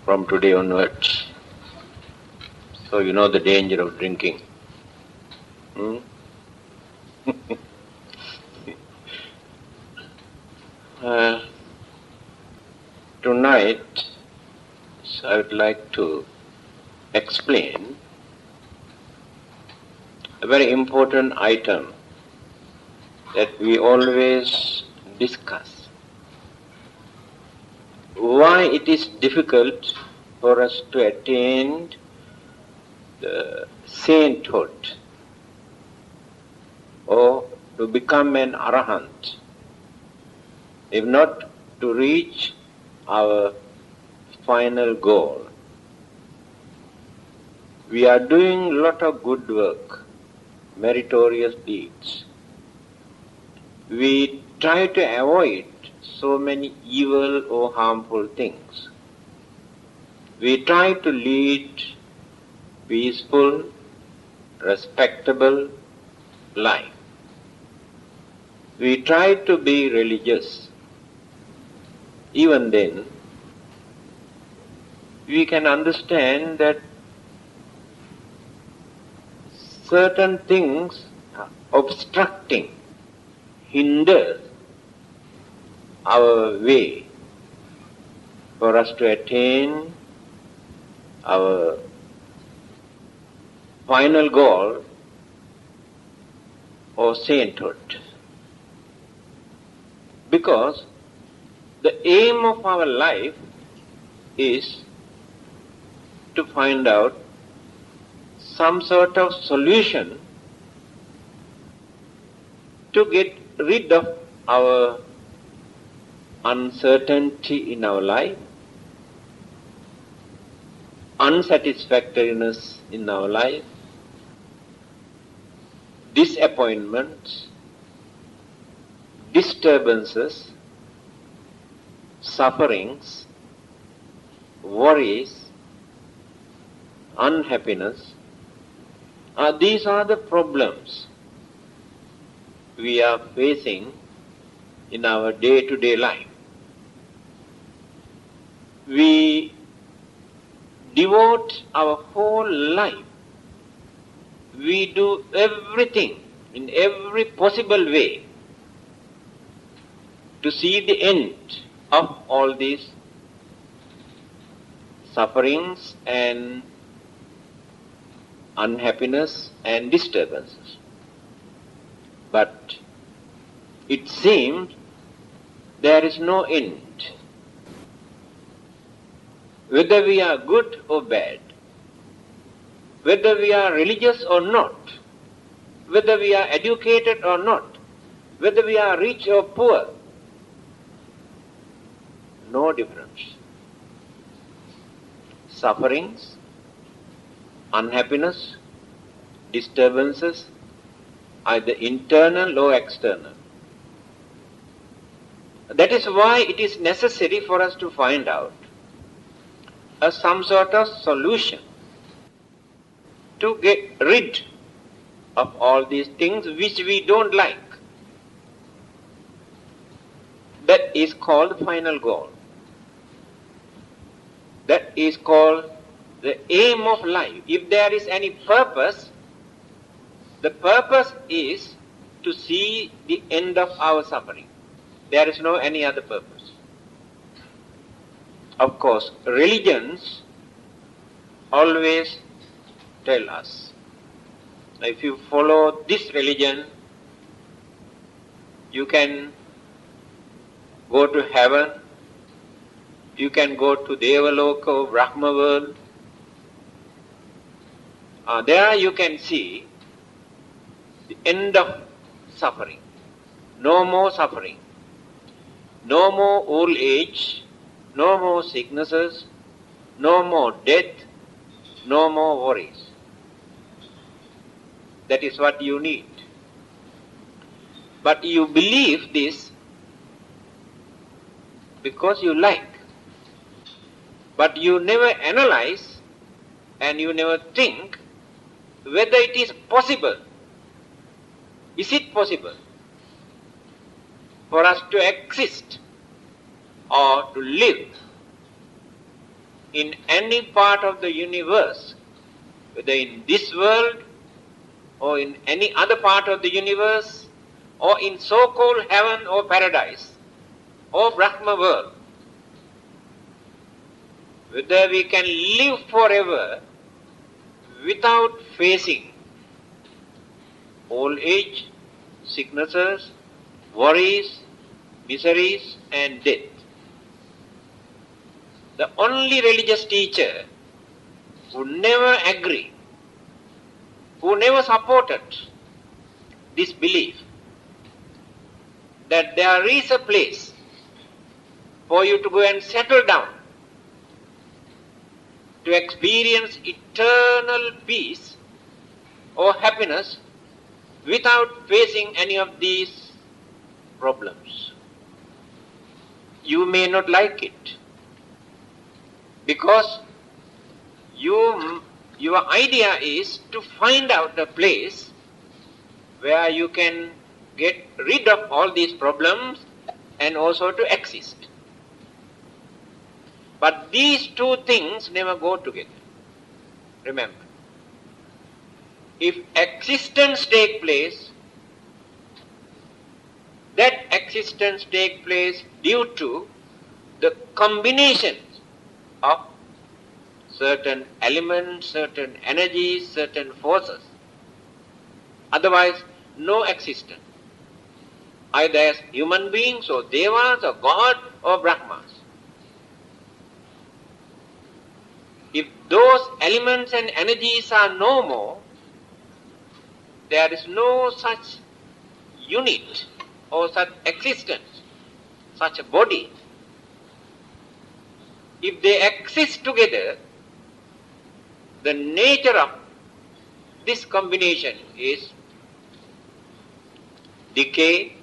from today onwards. So you know the danger of drinking. Tonight, I would like to explain a very important item that we always discuss. Why it is difficult for us to attain the sainthood or to become an arahant, if not to reach our final goal. We are doing a lot of good work, meritorious deeds. We try to avoid so many evil or harmful things. We try to lead peaceful, respectable life. We try to be religious. Even then, we can understand that certain things are obstructing, hinder our way for us to attain our final goal or sainthood. Because the aim of our life is to find out some sort of solution to get rid of our uncertainty in our life, unsatisfactoriness in our life, disappointments, disturbances, sufferings, worries, unhappiness. These are the problems we are facing in our day-to-day life. We devote our whole life. We do everything in every possible way to see the end of all these sufferings and unhappiness and disturbances. But it seems there is no end. Whether we are good or bad, whether we are religious or not, whether we are educated or not, whether we are rich or poor, no difference. Sufferings, unhappiness, disturbances, either internal or external. That is why it is necessary for us to find out some sort of solution to get rid of all these things which we don't like. That is called the final goal. That is called the aim of life. If there is any purpose, the purpose is to see the end of our suffering. There is no any other purpose. Of course, religions always tell us, if you follow this religion, you can go to heaven, you can go to Devaloka or Brahma world. There you can see the end of suffering. No more suffering. No more old age. No more sicknesses. No more death. No more worries. That is what you need. But you believe this because you like. But you never analyze and you never think whether it is possible. Is it possible for us to exist or to live in any part of the universe, whether in this world or in any other part of the universe, or in so-called heaven or paradise, or Brahma world, whether we can live forever without facing old age, sicknesses, worries, miseries and death. The only religious teacher who never agreed, who never supported this belief that there is a place for you to go and settle down, to experience eternal peace or happiness without facing any of these problems. You may not like it because your idea is to find out a place where you can get rid of all these problems and also to exist. But these two things never go together. Remember, if existence takes place, that existence takes place due to the combination of certain elements, certain energies, certain forces. Otherwise, no existence. Either as human beings or devas or God or Brahmas. If those elements and energies are no more, there is no such unit or such existence, such a body. If they exist together, the nature of this combination is decay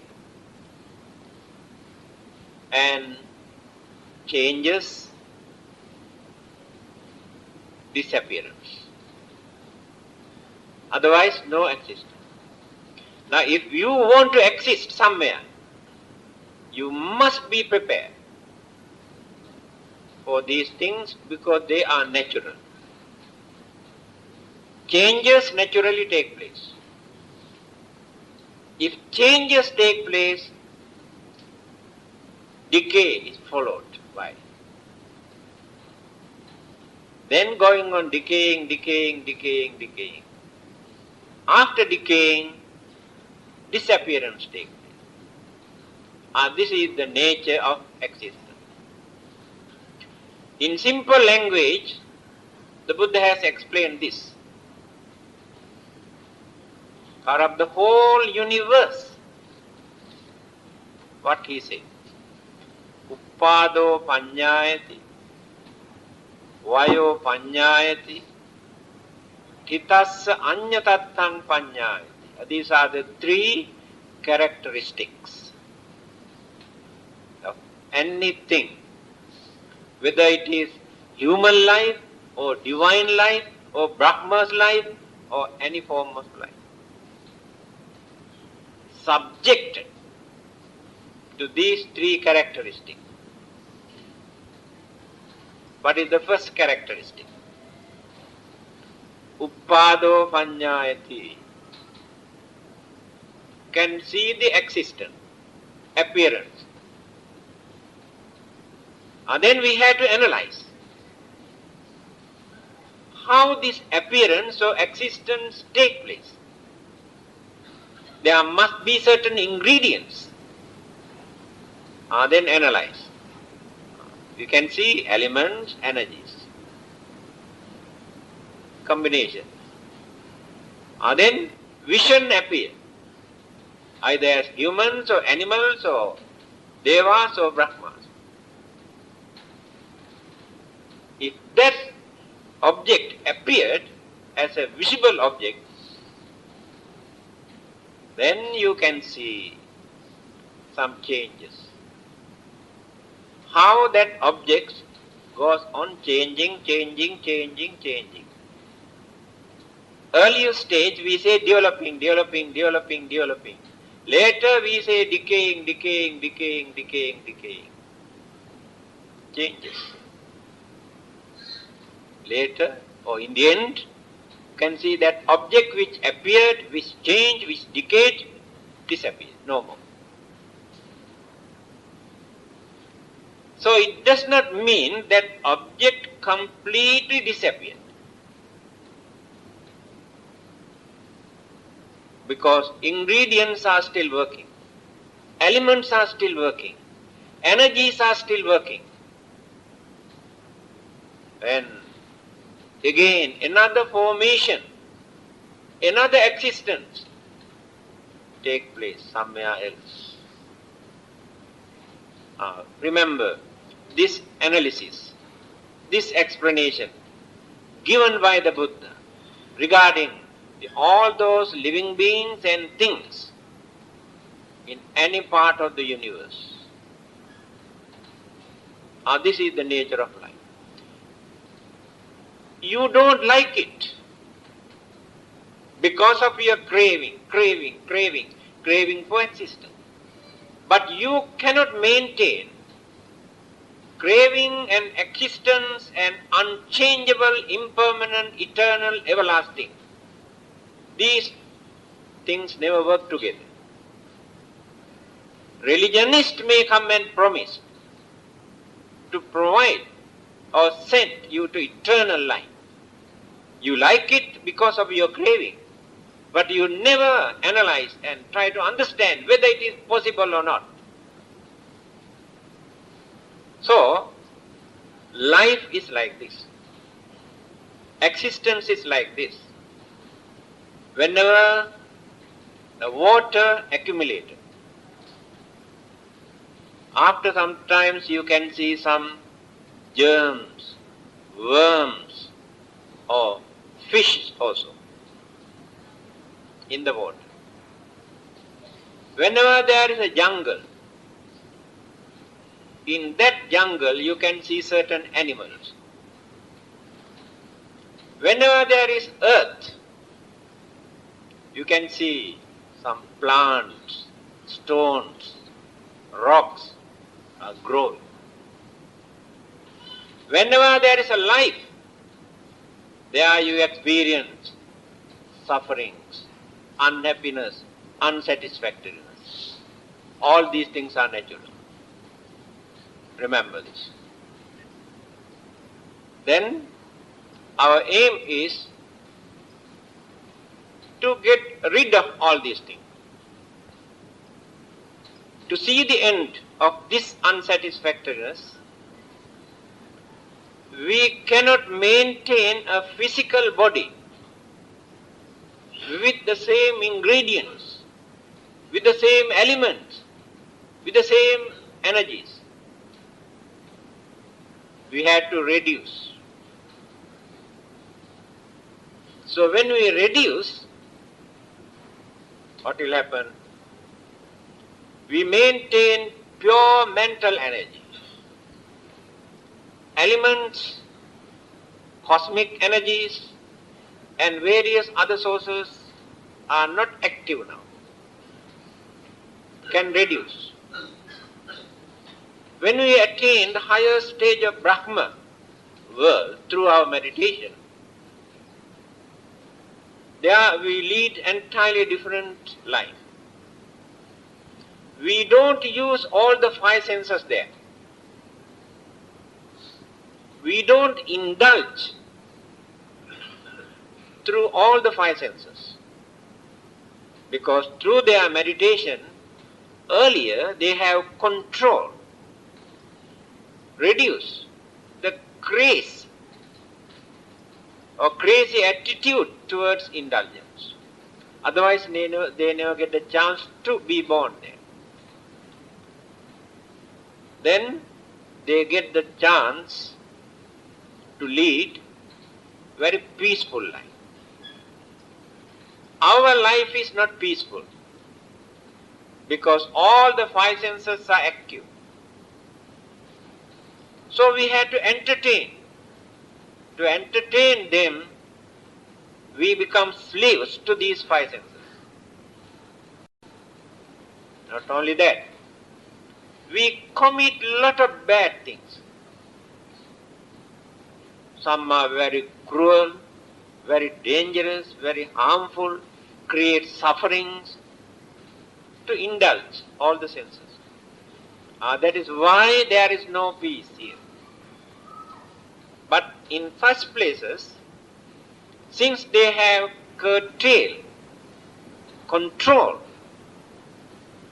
and changes, disappearance. Otherwise, no existence. Now, if you want to exist somewhere, you must be prepared for these things because they are natural. Changes naturally take place. If changes take place, decay is followed by. Then going on decaying. After decaying, disappearance takes place. This is the nature of existence. In simple language, the Buddha has explained this. Out of the whole universe, what he said, Uppado Panyayati, Vayo Panyayati, Kitassa Anyatattang Panyayati. These are the three characteristics of anything, whether it is human life or divine life or Brahma's life or any form of life. Subjected to these three characteristics. What is the first characteristic? Uppado Panyayati. Can see the existence, appearance. And then we have to analyze how this appearance or existence take place. There must be certain ingredients. Then analyze. You can see elements, energies, combination. Then vision appear, either as humans or animals or devas or Brahmas. If that object appeared as a visible object, then you can see some changes. How that object goes on changing. Earlier stage we say developing. Later we say decaying. Changes. later or in the end, you can see that object which appeared, which changed, which decayed, disappeared, no more. So it does not mean that object completely disappeared. Because ingredients are still working, elements are still working, energies are still working. And again, another formation, another existence take place somewhere else. Remember, this analysis, this explanation given by the Buddha regarding all those living beings and things in any part of the universe. This is the nature of life. You don't like it because of your craving for existence. But you cannot maintain craving and existence and unchangeable, impermanent, eternal, everlasting. These things never work together. Religionists may come and promise to provide or send you to eternal life. You like it because of your craving, but you never analyze and try to understand whether it is possible or not. So, life is like this. Existence is like this. Whenever the water accumulated, after some times you can see some germs, worms, or fish also in the water. Whenever there is a jungle, in that jungle you can see certain animals. Whenever there is earth, you can see some plants, stones, rocks are growing. Whenever there is a life, there you experience sufferings, unhappiness, unsatisfactoriness. All these things are natural. Remember this. Then our aim is to get rid of all these things. To see the end of this unsatisfactoriness, we cannot maintain a physical body with the same ingredients, with the same elements, with the same energies. We had to reduce. So when we reduce, what will happen? We maintain pure mental energy. Elements, cosmic energies, and various other sources are not active now. Can reduce. When we attain the higher stage of Brahma world through our meditation, there we lead entirely different life. We don't use all the five senses there. We don't indulge through all the five senses. Because through their meditation, earlier they have control, reduce the craze or crazy attitude towards indulgence. Otherwise they never get the chance to be born there. Then they get the chance to lead very peaceful life. Our life is not peaceful because all the five senses are active. So we had to entertain. To entertain them, we become slaves to these five senses. Not only that, we commit a lot of bad things. Some are very cruel, very dangerous, very harmful, create sufferings to indulge all the senses. That is why there is no peace here. But in such places, since they have curtailed, control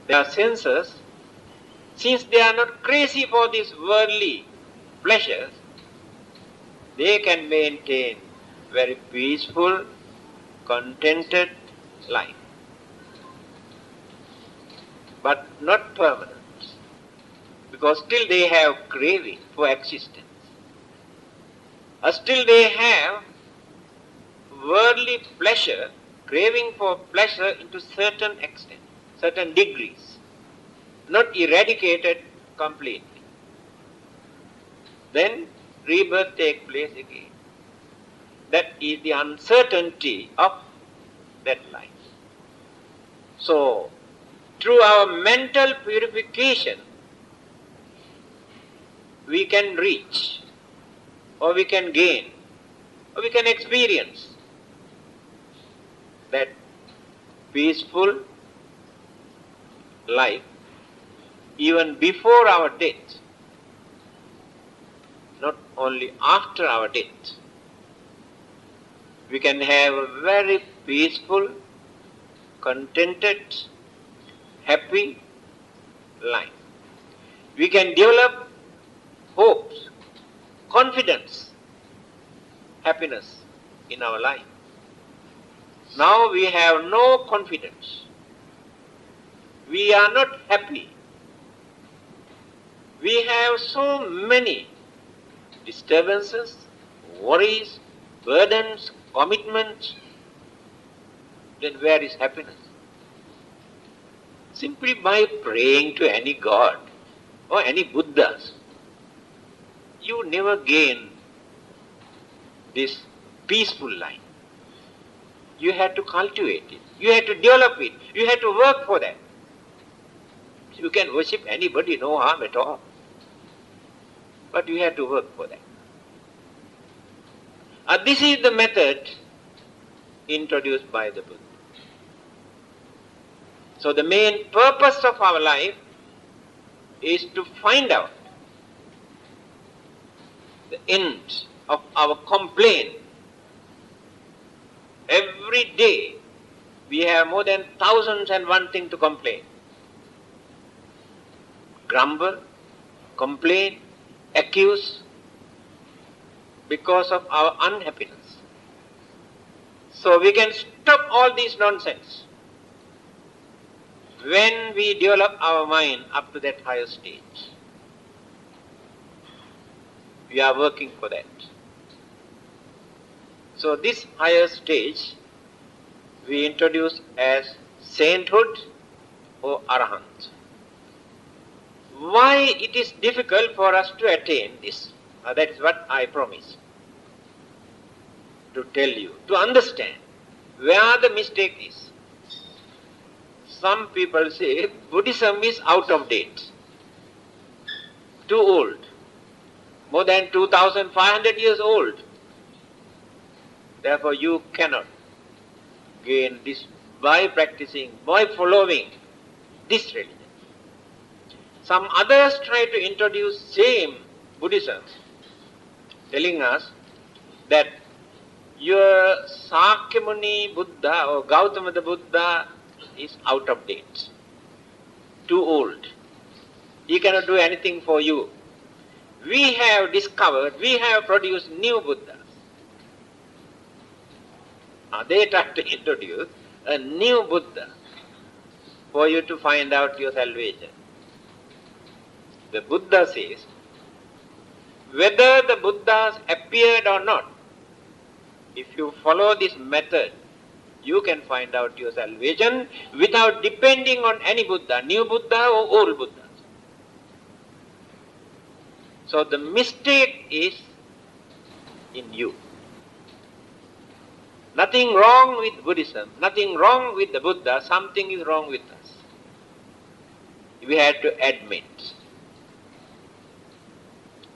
their senses, since they are not crazy for these worldly pleasures, they can maintain very peaceful, contented life. But not permanent, because still they have craving for existence. Still they have worldly pleasure, craving for pleasure into certain extent, certain degrees, not eradicated completely. Then rebirth takes place again. That is the uncertainty of that life. So, through our mental purification, we can reach, or we can gain, or we can experience that peaceful life even before our death, not only after our death. We can have a very peaceful, contented, happy life. We can develop hopes, confidence, happiness in our life. Now we have no confidence. We are not happy. We have so many disturbances, worries, burdens, commitments. Then where is happiness? Simply by praying to any god or any Buddhas, you never gain this peaceful life. You have to cultivate it. You have to develop it. You have to work for that. You can worship anybody, no harm at all. But you have to work for that. This is the method introduced by the Buddha. So the main purpose of our life is to find out the end of our complaint. Every day we have more than 1,001 things to complain. Grumble, complain, accuse because of our unhappiness. So we can stop all this nonsense when we develop our mind up to that higher stage. We are working for that. So this higher stage we introduce as sainthood or arahant. Why it is difficult for us to attain this? That is what I promise to tell you, to understand where the mistake is. Some people say Buddhism is out of date, too old, more than 2,500 years old. Therefore you cannot gain this by practicing, by following this religion. Some others try to introduce same Buddhism, telling us that your Sakyamuni Buddha or Gautama the Buddha is out of date, too old. He cannot do anything for you. We have discovered, we have produced new Buddhas. They try to introduce a new Buddha for you to find out your salvation. The Buddha says, whether the Buddhas appeared or not, if you follow this method, you can find out your salvation without depending on any Buddha, new Buddha or old Buddha. So the mistake is in you. Nothing wrong with Buddhism, nothing wrong with the Buddha, something is wrong with us. We have to admit.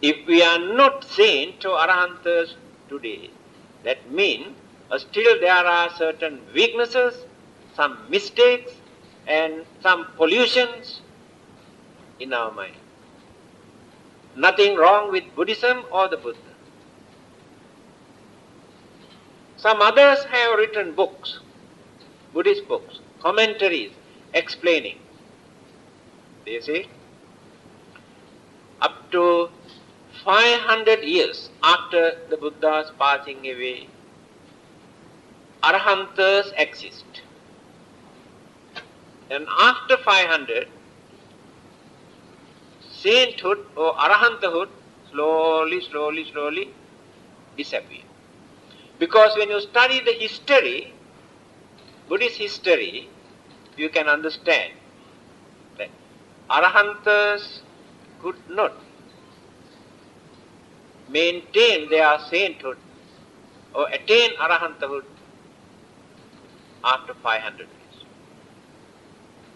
If we are not saints or arahantas today. That means still there are certain weaknesses, some mistakes, and some pollutions in our mind. Nothing wrong with Buddhism or the Buddha. Some others have written books, Buddhist books, commentaries explaining. They say up to 500 years after the Buddha's passing away, Arahants exist. And after 500, sainthood or Arahanthood slowly disappear. Because when you study the history, Buddhist history, you can understand that Arahants could not maintain their sainthood or attain Arahanthood after 500 years.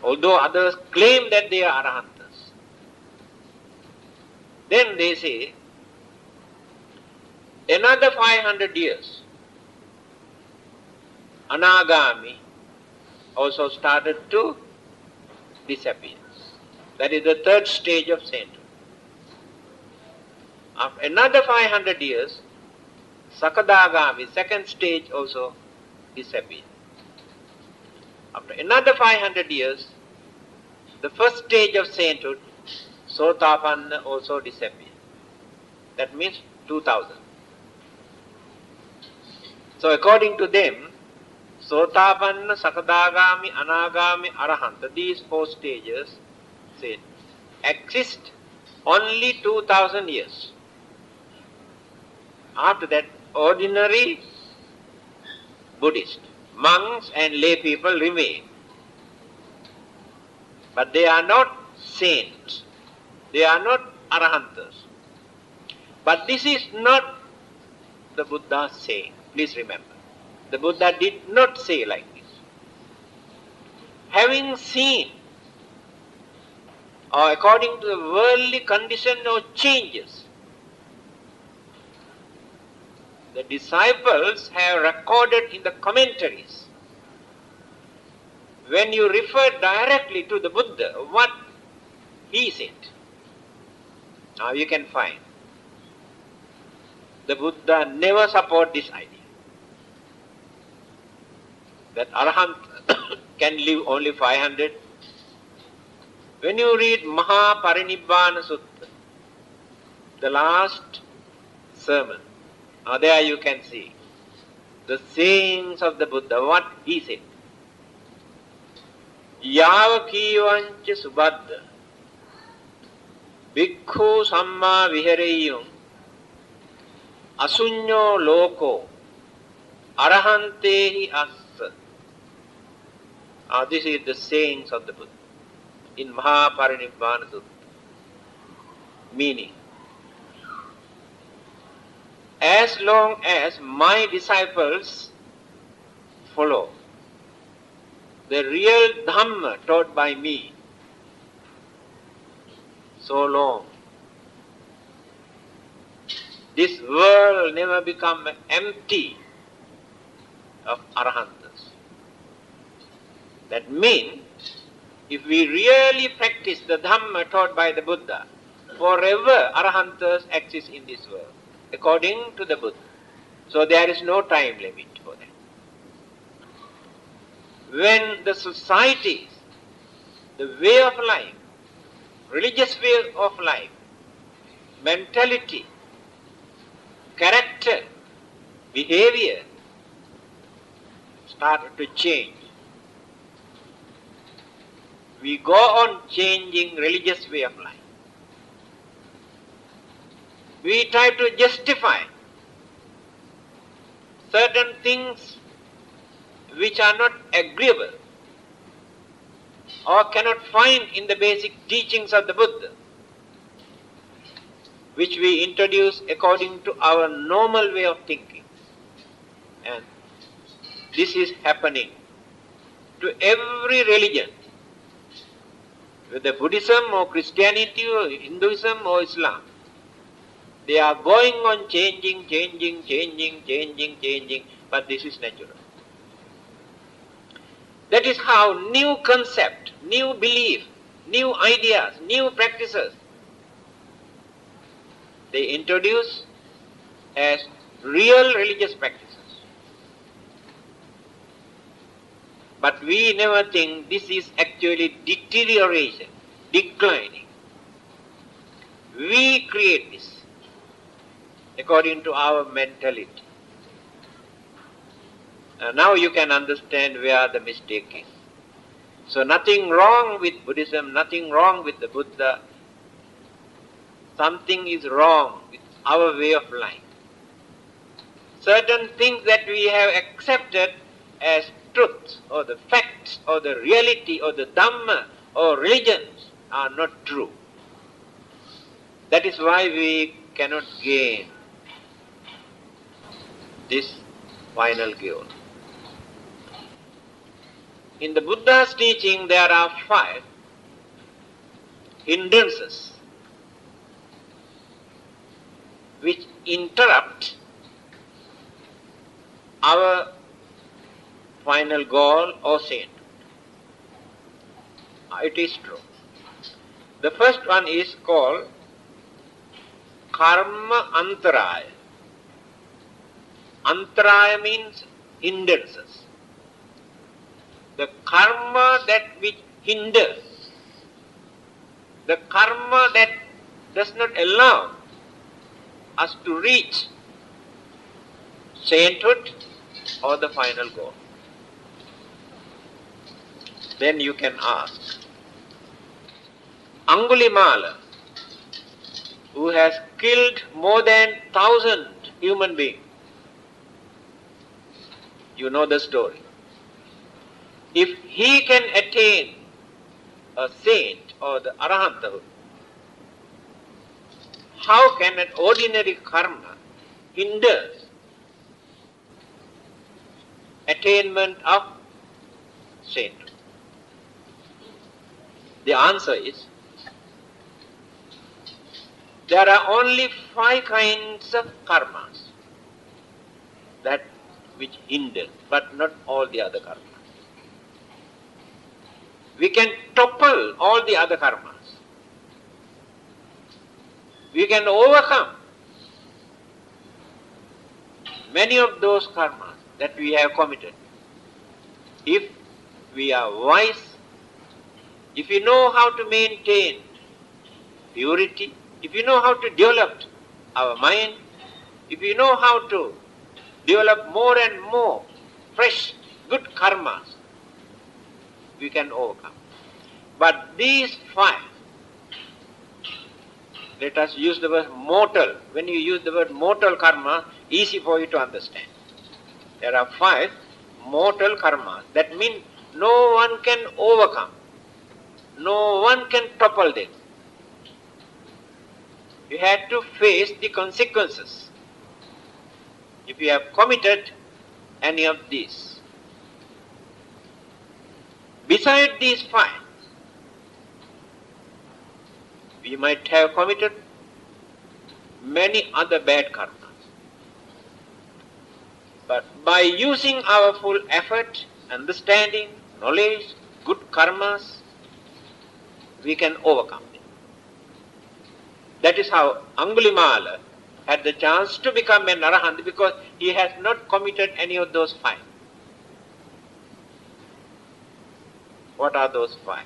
Although others claim that they are Arahants. Then they say, another 500 years, Anagami also started to disappear. That is the third stage of sainthood. After another 500 years, Sakadagami, second stage, also disappeared. After another 500 years, the first stage of sainthood, Sotapanna, also disappeared. That means 2000. So according to them, Sotapanna, Sakadagami, Anagami, Arahanta, these four stages said, exist only 2000 years. After that, ordinary Buddhist, monks and lay people remain. But they are not saints. They are not Arahantas. But this is not the Buddha saying. Please remember. The Buddha did not say like this. Having seen, or according to the worldly condition or changes, the disciples have recorded in the commentaries. When you refer directly to the Buddha, what he said, now you can find. The Buddha never support this idea that Arahant can live only 500. When you read Mahaparinibbana Sutta, the last sermon, there you can see the sayings of the Buddha, what he said. Yava kivancha subadda bhikkhu samma vihareyum asunyo loko arahantehi assa. This is the sayings of the Buddha in Mahaparinibbana Sutta. Meaning, as long as my disciples follow the real Dhamma taught by me, so long this world will never become empty of Arahantas. That means, if we really practice the Dhamma taught by the Buddha, forever Arahantas exist in this world, according to the Buddha. So there is no time limit for them. When the societies, the way of life, religious way of life, mentality, character, behavior started to change, we go on changing religious way of life. We try to justify certain things which are not agreeable or cannot find in the basic teachings of the Buddha, which we introduce according to our normal way of thinking. And this is happening to every religion, whether Buddhism or Christianity or Hinduism or Islam. They are going on changing, but this is natural. That is how new concept, new belief, new ideas, new practices, they introduce as real religious practices. But we never think this is actually deterioration, declining. We create this according to our mentality. Now you can understand where the mistake is. So nothing wrong with Buddhism, nothing wrong with the Buddha. Something is wrong with our way of life. Certain things that we have accepted as truth or the facts or the reality or the Dhamma or religions are not true. That is why we cannot gain this final goal. In the Buddha's teaching there are 5 hindrances which interrupt our final goal or sainthood. It is true. The first one is called karma antaraya. Antaraya means hindrances. The karma that which hinders, the karma that does not allow us to reach sainthood or the final goal. Then you can ask, Angulimala, who has killed more than 1,000 human beings, you know the story. If he can attain a saint or the arahanthood, how can an ordinary karma hinder attainment of sainthood? The answer is, there are only 5 kinds of karmas that which hinder, but not all the other karmas. We can topple all the other karmas. We can overcome many of those karmas that we have committed if we are wise, if we know how to maintain purity, if we know how to develop our mind, if we know how to develop more and more fresh, good karmas, we can overcome. But these 5, let us use the word mortal. When you use the word mortal karma, easy for you to understand. There are 5 mortal karmas. That means no one can overcome. No one can topple them. You have to face the consequences if you have committed any of these. Beside these 5, we might have committed many other bad karmas. But by using our full effort, understanding, knowledge, good karmas, we can overcome them. That is how Angulimala had the chance to become an arahant, because he has not committed any of those 5. What are those 5?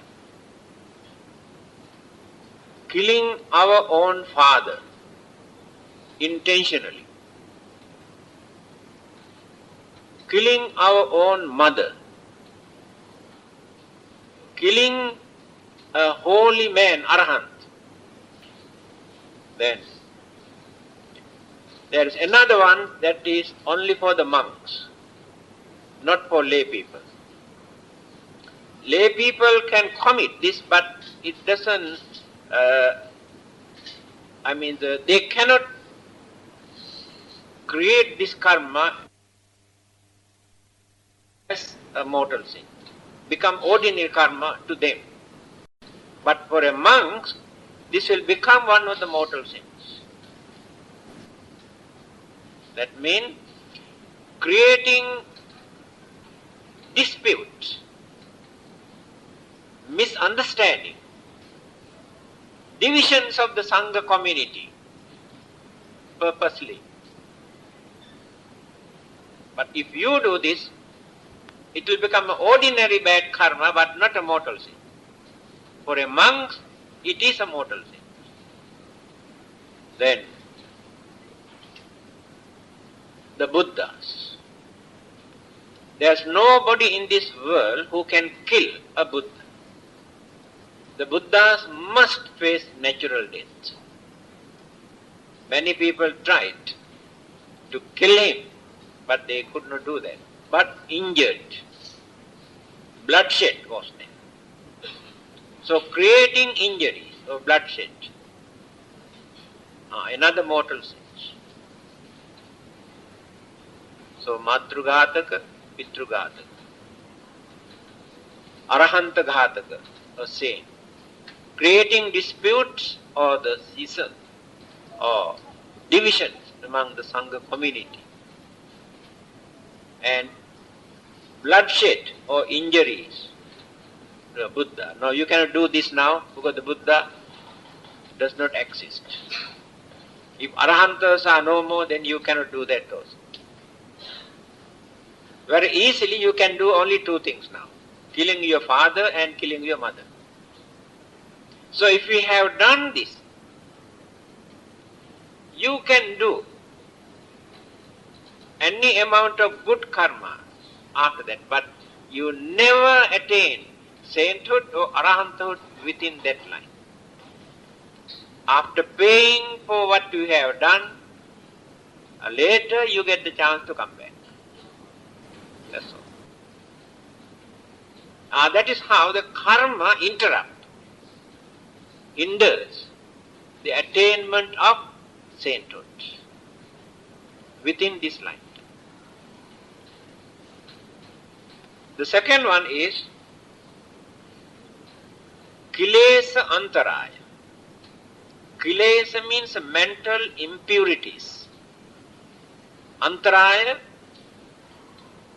Killing our own father intentionally, killing our own mother, killing a holy man, arahant. Then there is another one that is only for the monks, not for lay people. Lay people can commit this, but it doesn't, they cannot create this karma as a mortal sin, become ordinary karma to them. But for a monk, this will become one of the mortal sins. That means creating dispute, misunderstanding, divisions of the Sangha community purposely. But if you do this, it will become an ordinary bad karma, but not a mortal sin. For a monk, it is a mortal sin. Then, the Buddhas. There's nobody in this world who can kill a Buddha. The Buddhas must face natural death. Many people tried to kill him, but they could not do that. But injured, bloodshed was there. So creating injuries or bloodshed, another mortal sin. So Matrugataka, Pitrugataka, Arahanta Ghataka, or same. Creating disputes or the schism or divisions among the Sangha community. And bloodshed or injuries to a Buddha. Now you cannot do this now because the Buddha does not exist. If Arahantas are no more, then you cannot do that also. Very easily you can do only two things now. Killing your father and killing your mother. So if we have done this, you can do any amount of good karma after that, but you never attain sainthood or arahanthood within that line. After paying for what you have done, later you get the chance to come back. That's all. That is how the karma hinders the attainment of sainthood within this line. The second one is Kilesa Antaraya. Kilesa means mental impurities. Antaraya,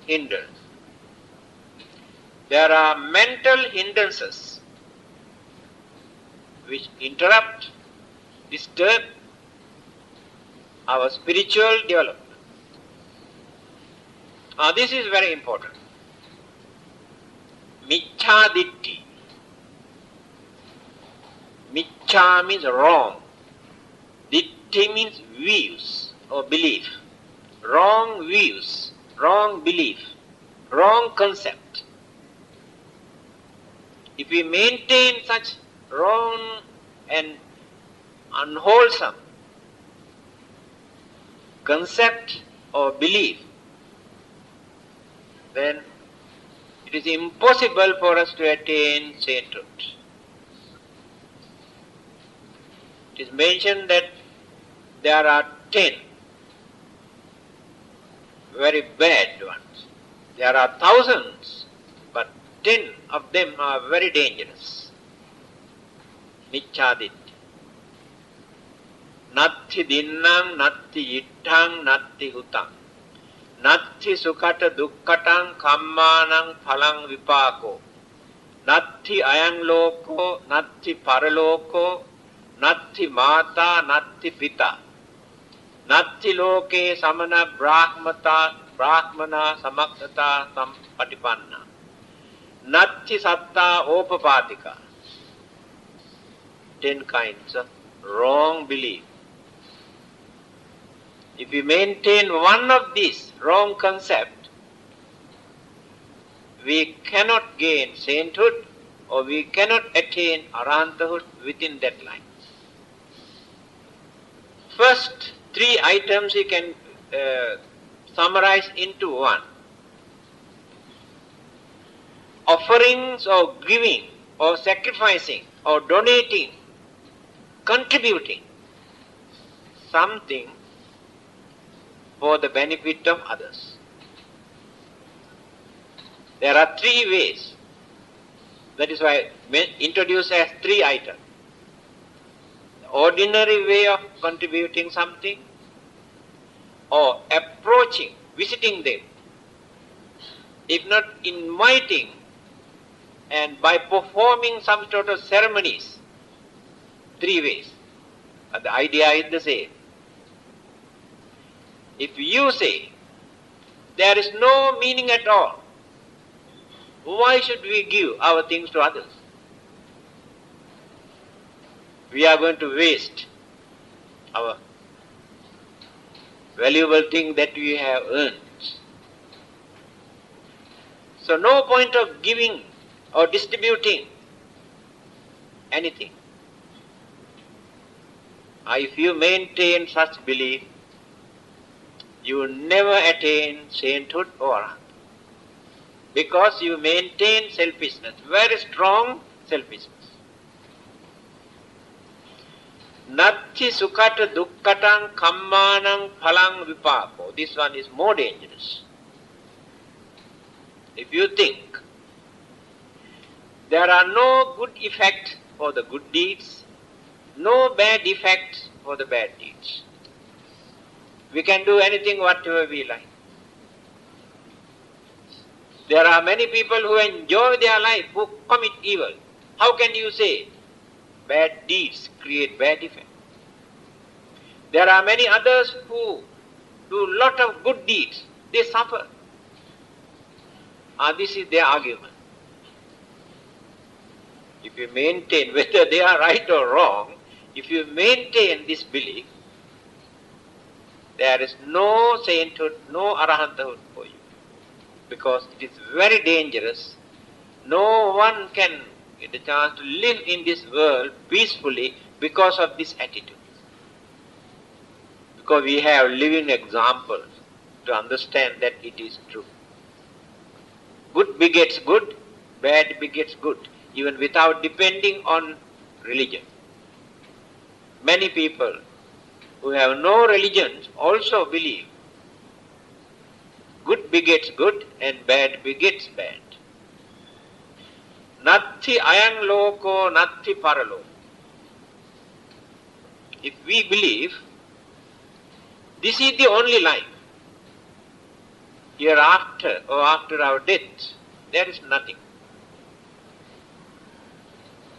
hindrance. There are mental hindrances which interrupt, disturb our spiritual development. This is very important. Miccha ditti. Miccha means wrong. Ditti means views or belief. Wrong views, wrong belief, wrong concept. If we maintain such wrong and unwholesome concept or belief, then it is impossible for us to attain sainthood. It is mentioned that there are 10 very bad ones. There are thousands, but 10 of them are very dangerous. Micchaditti. Natti dinnang, natti yittang, natti hutang. Natti sukata dukkatang, kammanang phalang vipako. Natti ayang loko, natti paraloko, natti mata, natti pita. Natti loke samana brahmana samaktata sampatipanna. Natti satta opapatika. 10 kinds of wrong belief. If we maintain one of these wrong concepts, we cannot gain sainthood or we cannot attain arahanthood within that line. First 3 items we can summarize into one. Offerings or giving or sacrificing or donating, contributing something for the benefit of others. There are 3 ways. That is why introduced as 3 items. The ordinary way of contributing something, or approaching, visiting them, if not inviting and by performing some sort of ceremonies, 3 ways. And the idea is the same. If you say there is no meaning at all, why should we give our things to others? We are going to waste our valuable thing that we have earned. So no point of giving or distributing anything. If you maintain such belief, you will never attain sainthood or arahanthood. Because you maintain selfishness, very strong selfishness. Natti sukata dukkatang kammanang phalang vipako. This one is more dangerous. If you think there are no good effects for the good deeds, no bad effects for the bad deeds, we can do anything whatever we like. There are many people who enjoy their life, who commit evil. How can you say bad deeds create bad effects? There are many others who do a lot of good deeds. They suffer. This is their argument. If you maintain, whether they are right or wrong, if you maintain this belief, there is no sainthood, no arahanthood for you. Because it is very dangerous. No one can get a chance to live in this world peacefully because of this attitude. Because we have living examples to understand that it is true. Good begets good, bad begets good, even without depending on religion. Many people who have no religion also believe good begets good and bad begets bad. Natti ayang loko, natti paraloko. If we believe this is the only life, hereafter or after our death, there is nothing.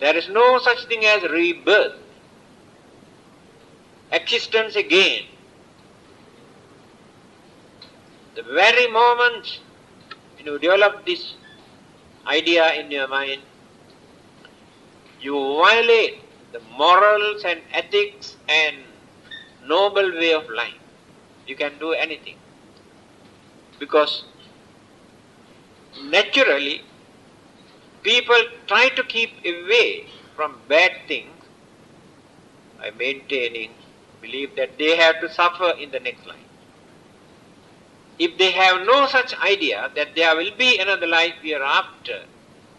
There is no such thing as rebirth, existence again. The very moment you develop this idea in your mind, you violate the morals and ethics and noble way of life. You can do anything. Because naturally, people try to keep away from bad things by maintaining belief that they have to suffer in the next life. If they have no such idea that there will be another life hereafter,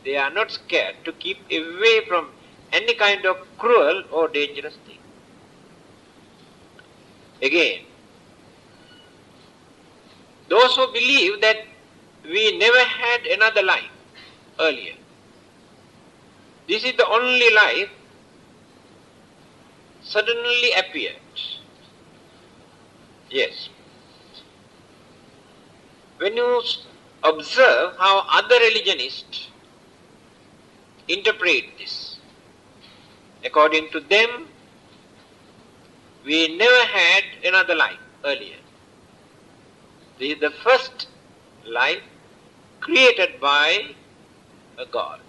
they are not scared to keep away from any kind of cruel or dangerous thing. Again, those who believe that we never had another life earlier, this is the only life, suddenly appeared. Yes. When you observe how other religionists interpret this, according to them, we never had another life earlier. This is the first life created by a God.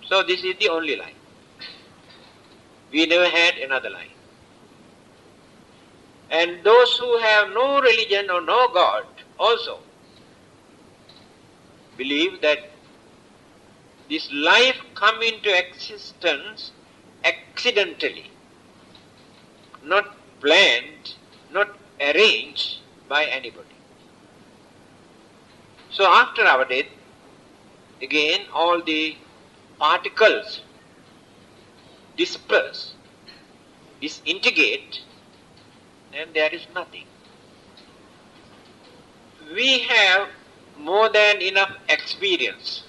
So this is the only life. We never had another life. And those who have no religion or no God also believe that this life come into existence accidentally, not planned, not arranged by anybody. So after our death, again all the particles disperse, disintegrate, and there is nothing. We have more than enough experience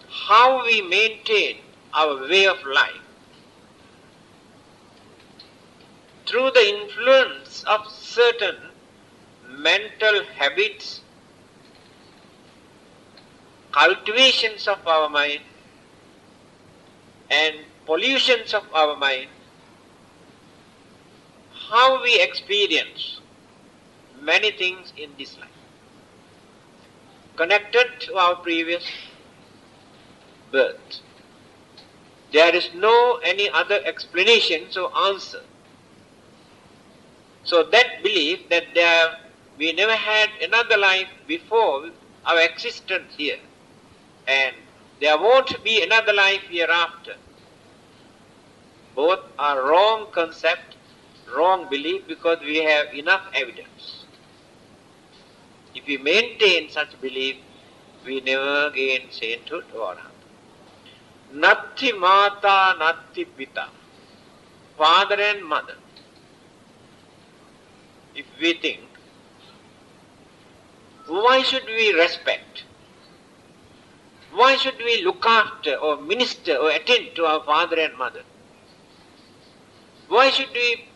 how we maintain our way of life through the influence of certain mental habits, cultivations of our mind, and pollutions of our mind, how we experience many things in this life, connected to our previous birth. There is no any other explanation or answer. So that belief that we never had another life before our existence here, and there won't be another life hereafter, both are wrong concept, wrong belief, because we have enough evidence. If we maintain such belief, we never gain sainthood or arhat. Natti mata, natti pita. Father and mother. If we think, why should we respect? Why should we look after or minister or attend to our father and mother? Why should we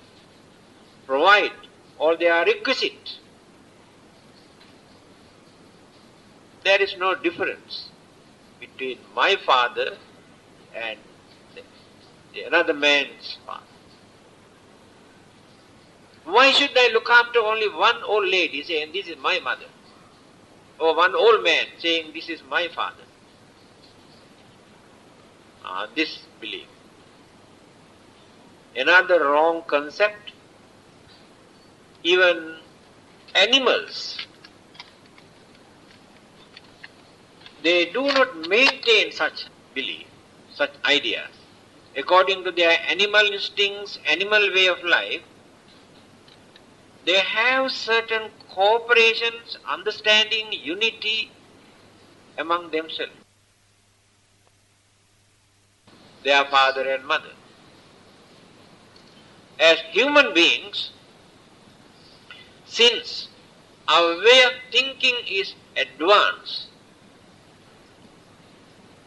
provide all their requisites? There is no difference between my father and another man's father. Why should I look after only one old lady saying, this is my mother? Or one old man saying, this is my father? This belief. Another wrong concept. Even animals, they do not maintain such belief, such ideas. According to their animal instincts, animal way of life, they have certain cooperations, understanding, unity among themselves. Their father and mother. As human beings, since our way of thinking is advanced,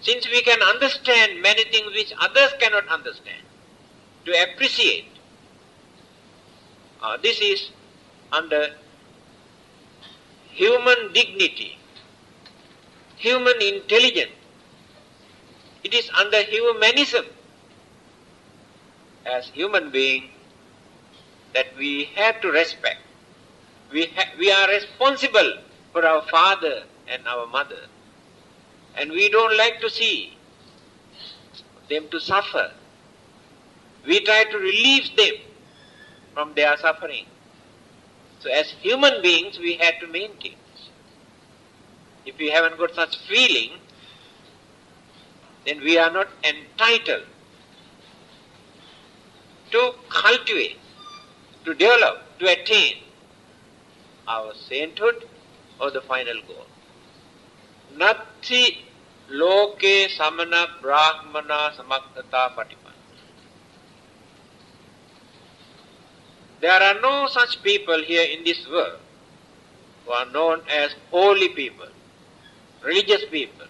since we can understand many things which others cannot understand, to appreciate, this is under human dignity, human intelligence. It is under humanism as human beings that we have to respect. We are responsible for our father and our mother, and we don't like to see them to suffer. We try to relieve them from their suffering. So as human beings, we have to maintain this. If we haven't got such feeling, then we are not entitled to cultivate, to develop, to attain our sainthood or the final goal. Natti loke samana brahmana samaktata patipan. There are no such people here in this world who are known as holy people, religious people,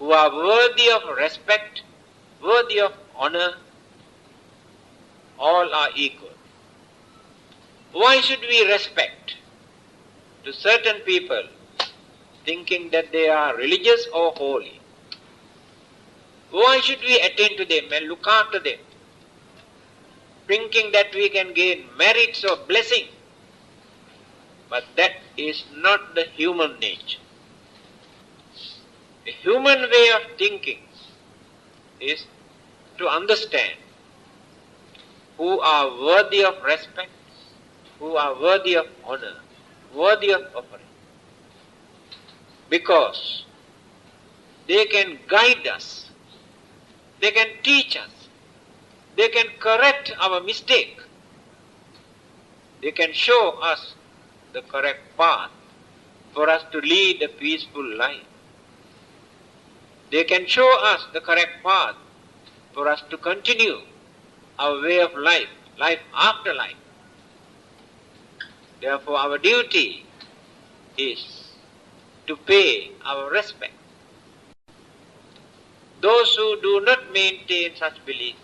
who are worthy of respect, worthy of honor. All are equal. Why should we respect to certain people thinking that they are religious or holy? Why should we attend to them and look after them, thinking that we can gain merits or blessing? But that is not the human nature. The human way of thinking is to understand who are worthy of respect, who are worthy of honor, worthy of offering. Because they can guide us, they can teach us, they can correct our mistake, they can show us the correct path for us to lead a peaceful life. They can show us the correct path for us to continue our way of life, life after life. Therefore, our duty is to pay our respect. Those who do not maintain such belief,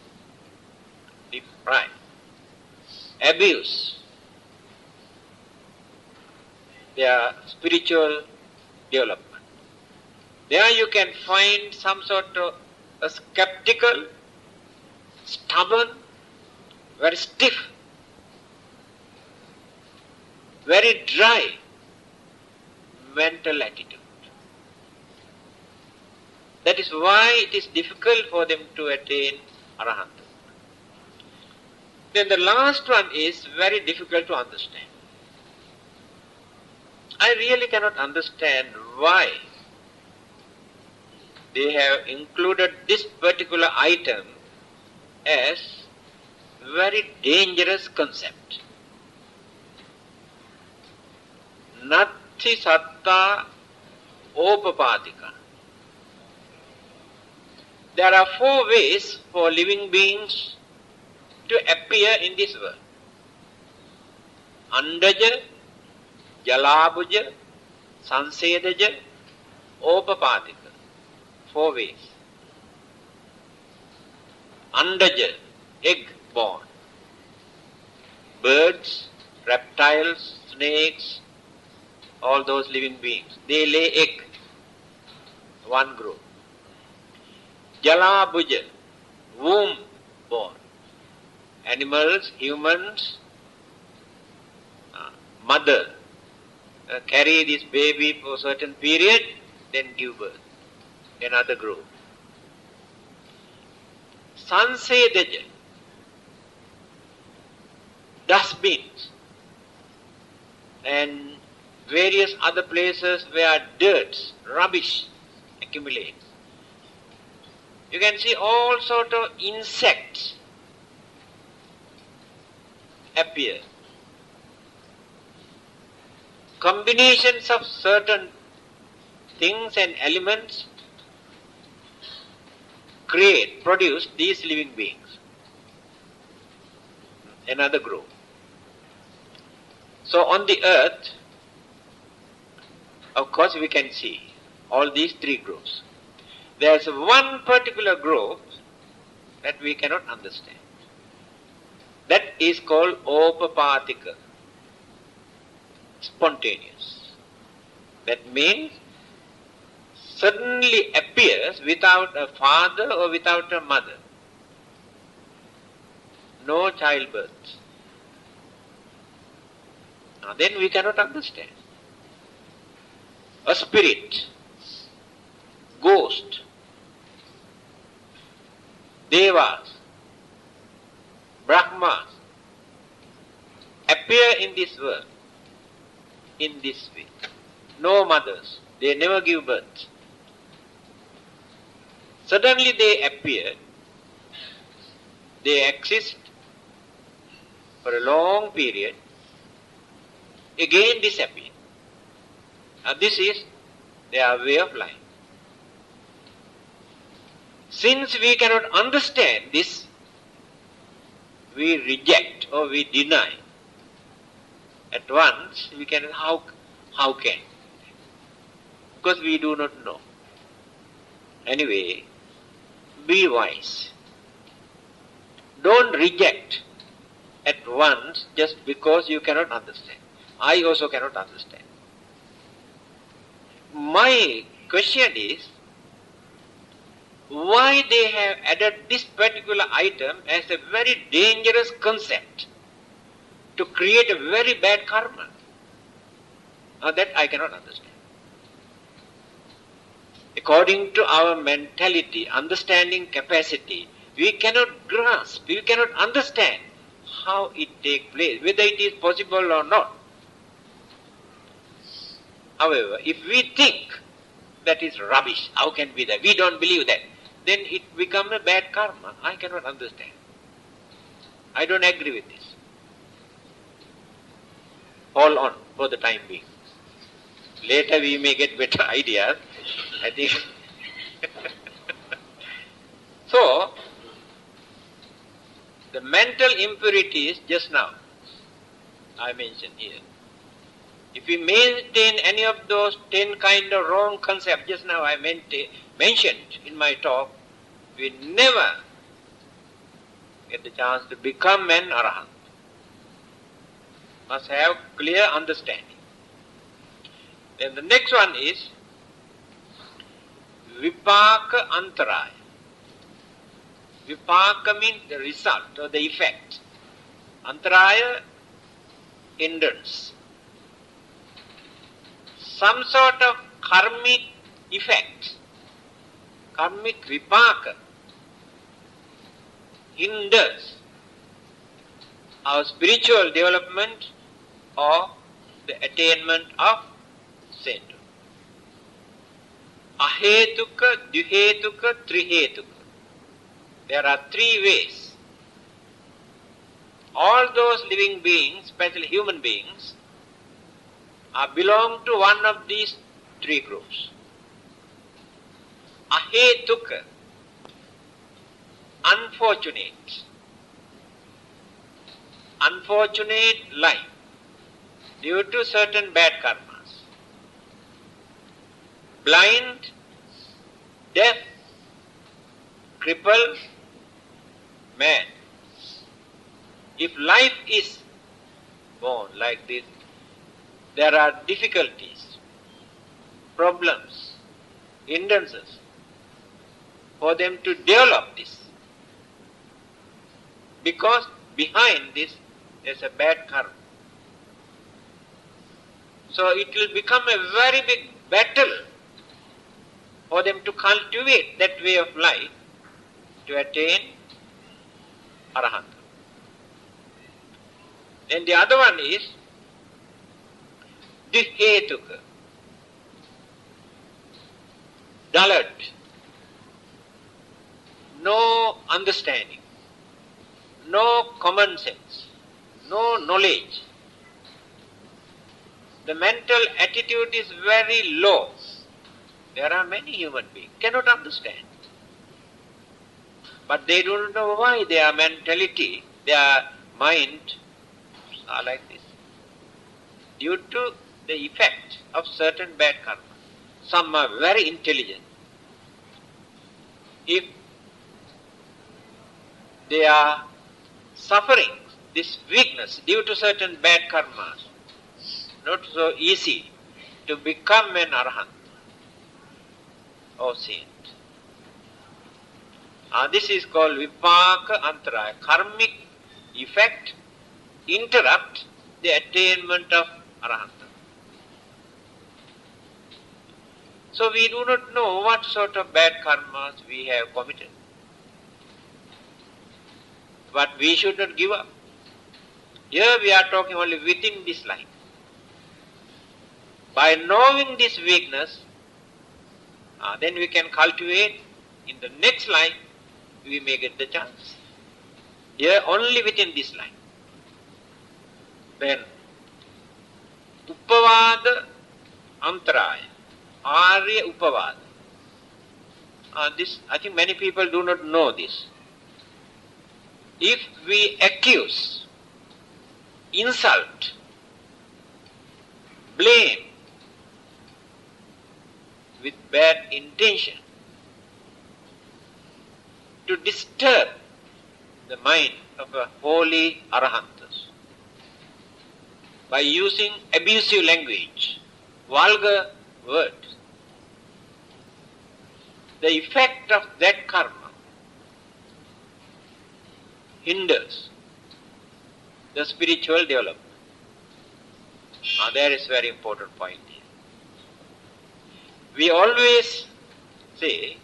deprive, abuse their spiritual development. There you can find some sort of a skeptical, stubborn, very stiff, very dry mental attitude. That is why it is difficult for them to attain arahanthood. Then the last one is very difficult to understand. I really cannot understand why they have included this particular item as very dangerous concept. Natti satta opapatika. There are 4 ways for living beings to appear in this world. Andaja, Jalabuja, Sansedaja, Opapatika. 4 ways. Andaja, egg born. Birds, reptiles, snakes, all those living beings, they lay egg. One group. Jalabuja, womb born. Animals, humans, mother carry this baby for a certain period, then give birth. Another group. Sansedaja, dustbins and various other places where dirt, rubbish accumulates. You can see all sort of insects appear. Combinations of certain things and elements produce these living beings. Another group. So on the earth, of course we can see all these 3 groups. There is one particular group that we cannot understand. That is called opapatika, spontaneous. That means suddenly appears without a father or without a mother. No childbirth. Now then we cannot understand. A spirit, ghost, devas, brahmas appear in this world in this way. No mothers, they never give birth. Suddenly they appear, they exist for a long period, again disappear. Now this is their way of life. Since we cannot understand this, we reject or we deny. At once we can, how can? Because we do not know. Anyway, be wise. Don't reject at once just because you cannot understand. I also cannot understand. My question is, why they have added this particular item as a very dangerous concept to create a very bad karma? Now that I cannot understand. According to our mentality, understanding capacity, we cannot grasp, we cannot understand how it takes place, whether it is possible or not. However, if we think that is rubbish, how can be that? We don't believe that. Then it becomes a bad karma. I cannot understand. I don't agree with this. Hold on for the time being. Later we may get better ideas. I think. So, the mental impurities just now I mentioned here. If we maintain any of those 10 kind of wrong concepts just now I mentioned in my talk, we never get the chance to become an arahant. Must have clear understanding. Then the next one is vipaka antaraya. Vipaka means the result or the effect. Antaraya, hindrance. Some sort of karmic effect, karmic vipaka, hinders our spiritual development or the attainment of sainthood. Ahetuka, duhetuka, trihetuka. There are three ways. All those living beings, especially human beings, belong to one of these three groups. Ahetuka, unfortunate life due to certain bad karmas. Blind, deaf, crippled, mad. If life is born like this, there are difficulties, problems, hindrances for them to develop this. Because behind this is a bad karma. So it will become a very big battle for them to cultivate that way of life to attain arahanta. Then the other one is duhetuka, dullard, no understanding, no common sense, no knowledge. The mental attitude is very low. There are many human beings cannot understand. But they don't know why their mentality, their mind are like this. Due to the effect of certain bad karma. Some are very intelligent. If they are suffering this weakness due to certain bad karmas, not so easy to become an arahant or saint. This is called vipaka antaraya. Karmic effect interrupt the attainment of arahanta. So we do not know what sort of bad karmas we have committed. But we should not give up. Here we are talking only within this life. By knowing this weakness, then we can cultivate in the next life, we may get the chance. Here only within this life. Then, upavada antaraya, arya upavada. This, I think many people do not know this. If we accuse, insult, blame with bad intention to disturb the mind of a holy arahantas by using abusive language, vulgar words, the effect of that karma hinders the spiritual development. There is very important point here. We always say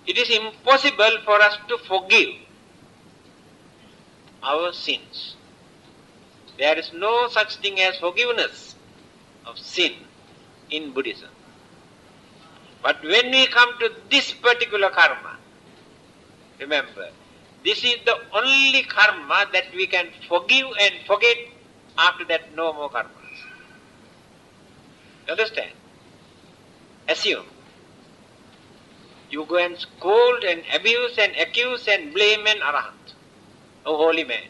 it is impossible for us to forgive our sins. There is no such thing as forgiveness of sin in Buddhism. But when we come to this particular karma, remember, this is the only karma that we can forgive and forget. After that, no more karmas. You understand? Assume. You go and scold and abuse and accuse and blame an arahant, a holy man.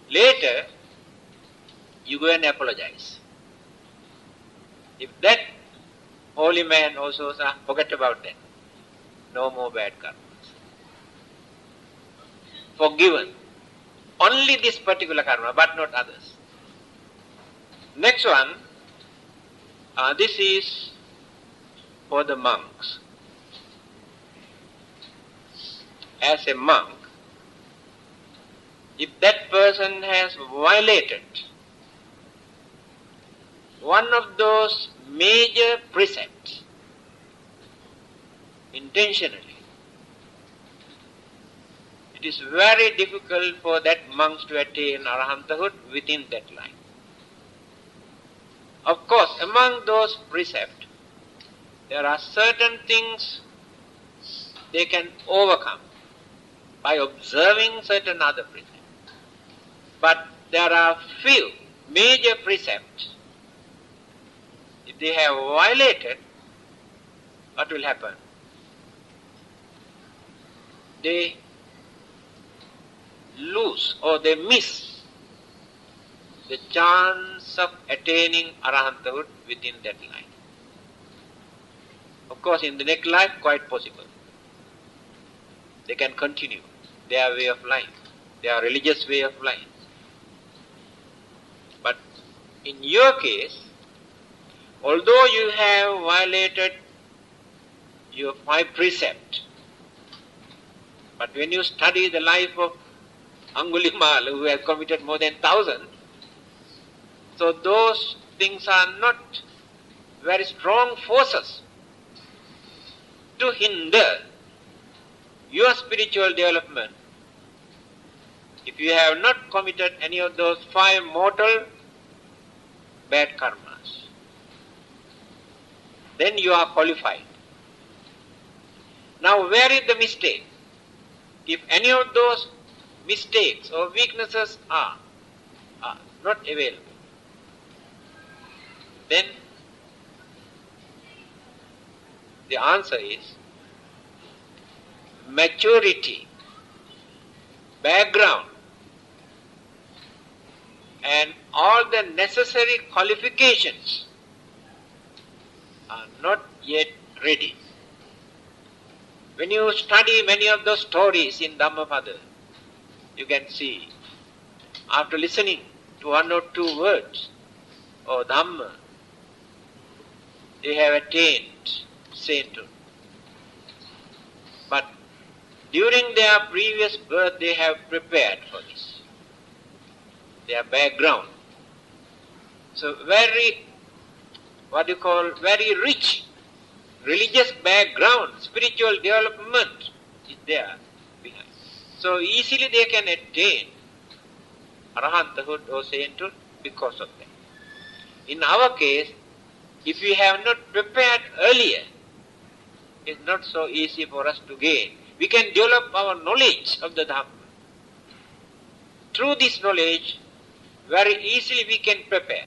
Later, you go and apologize. If that holy man also says, forget about that, no more bad karmas. forgiven. Only this particular karma, but not others. Next one, this is for the monks. As a monk, if that person has violated one of those major precepts intentionally, it is very difficult for that monk to attain arahanthood within that life. Of course, among those precepts, there are certain things they can overcome by observing certain other precepts. But there are few major precepts. If they have violated, what will happen? They lose or they miss the chance of attaining arahanthood within that life. Of course, in the next life, quite possible. They can continue their way of life, their religious way of life. But in your case, although you have violated your 5 precepts, but when you study the life of Angulimala, who has committed more than 1,000, so those things are not very strong forces to hinder your spiritual development. If you have not committed any of those 5 mortal bad karmas, then you are qualified. Now, where is the mistake? If any of those mistakes or weaknesses are not available, then the answer is maturity, background, and all the necessary qualifications are not yet ready. When you study many of those stories in Dhammapada, you can see, after listening to 1 or 2 words or Dhamma, they have attained sainthood. But during their previous birth, they have prepared for this, their background. So very rich religious background, spiritual development is there behind. So easily they can attain arahanthood or sainthood because of that. In our case, if we have not prepared earlier, it's not so easy for us to gain. We can develop our knowledge of the Dhamma. Through this knowledge, very easily we can prepare.